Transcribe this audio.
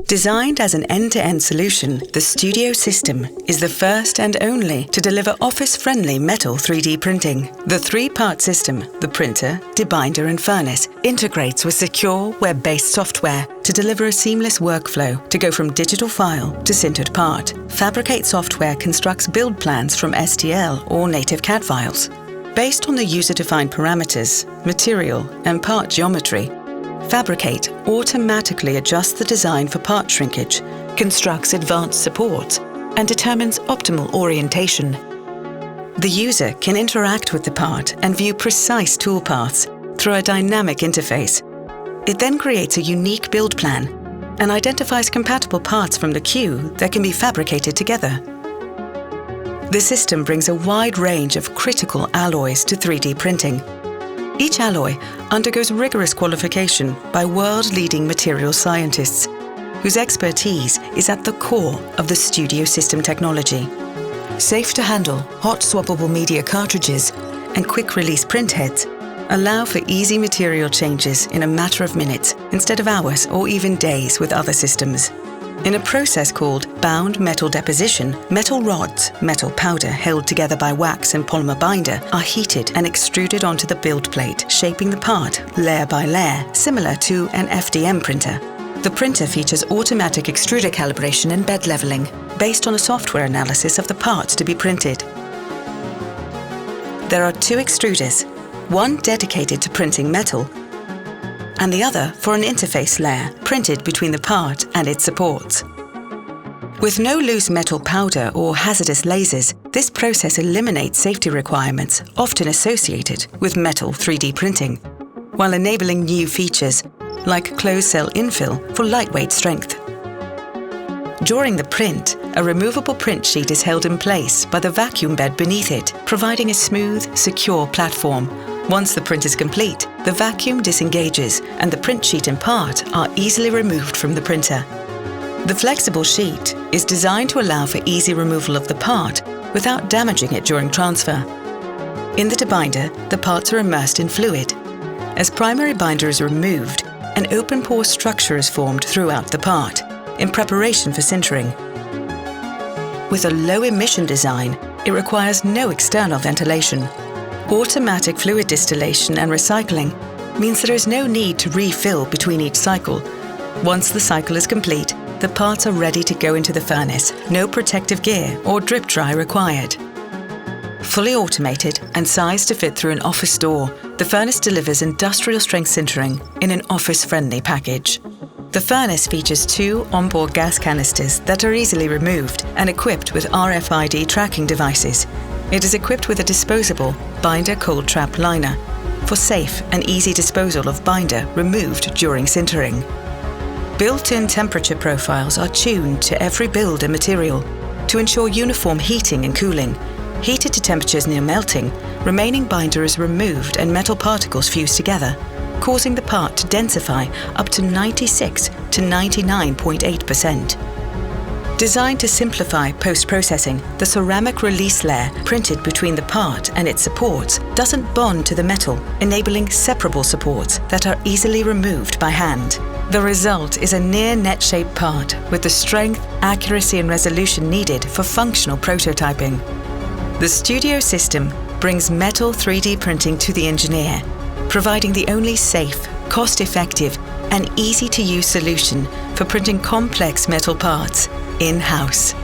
Designed as an end-to-end solution, the Studio system is the first and only to deliver office-friendly metal 3D printing. The three-part system, the printer, debinder and furnace, integrates with secure web-based software to deliver a seamless workflow to go from digital file to sintered part. Fabricate software constructs build plans from STL or native CAD files. Based on the user-defined parameters, material and part geometry, Fabricate automatically adjusts the design for part shrinkage, constructs advanced supports, and determines optimal orientation. The user can interact with the part and view precise toolpaths through a dynamic interface. It then creates a unique build plan and identifies compatible parts from the queue that can be fabricated together. The system brings a wide range of critical alloys to 3D printing. Each alloy undergoes rigorous qualification by world-leading material scientists, whose expertise is at the core of the Studio system technology. Safe to handle, hot swappable media cartridges and quick-release printheads allow for easy material changes in a matter of minutes instead of hours or even days with other systems. In a process called Bound Metal Deposition, metal rods, metal powder held together by wax and polymer binder, are heated and extruded onto the build plate, shaping the part layer by layer, similar to an FDM printer. The printer features automatic extruder calibration and bed leveling, based on a software analysis of the parts to be printed. There are two extruders, one dedicated to printing metal, and the other for an interface layer printed between the part and its supports. With no loose metal powder or hazardous lasers, this process eliminates safety requirements often associated with metal 3D printing, while enabling new features like closed-cell infill for lightweight strength. During the print, a removable print sheet is held in place by the vacuum bed beneath it, providing a smooth, secure platform. Once the print is complete, the vacuum disengages and the print sheet and part are easily removed from the printer. The flexible sheet is designed to allow for easy removal of the part without damaging it during transfer. In the debinder, the parts are immersed in fluid. As primary binder is removed, an open pore structure is formed throughout the part, in preparation for sintering. With a low emission design, it requires no external ventilation. Automatic fluid distillation and recycling means there is no need to refill between each cycle. Once the cycle is complete, the parts are ready to go into the furnace, no protective gear or drip dry required. Fully automated and sized to fit through an office door, the furnace delivers industrial strength sintering in an office-friendly package. The furnace features two onboard gas canisters that are easily removed and equipped with RFID tracking devices. It is equipped with a disposable binder cold trap liner for safe and easy disposal of binder removed during sintering. Built-in temperature profiles are tuned to every build and material to ensure uniform heating and cooling. Heated to temperatures near melting, remaining binder is removed and metal particles fuse together, causing the part to densify up to 96 to 99.8%. Designed to simplify post-processing, the ceramic release layer printed between the part and its supports doesn't bond to the metal, enabling separable supports that are easily removed by hand. The result is a near net-shaped part with the strength, accuracy and resolution needed for functional prototyping. The Studio system brings metal 3D printing to the engineer, providing the only safe, cost-effective and easy-to-use solution for printing complex metal parts in-house.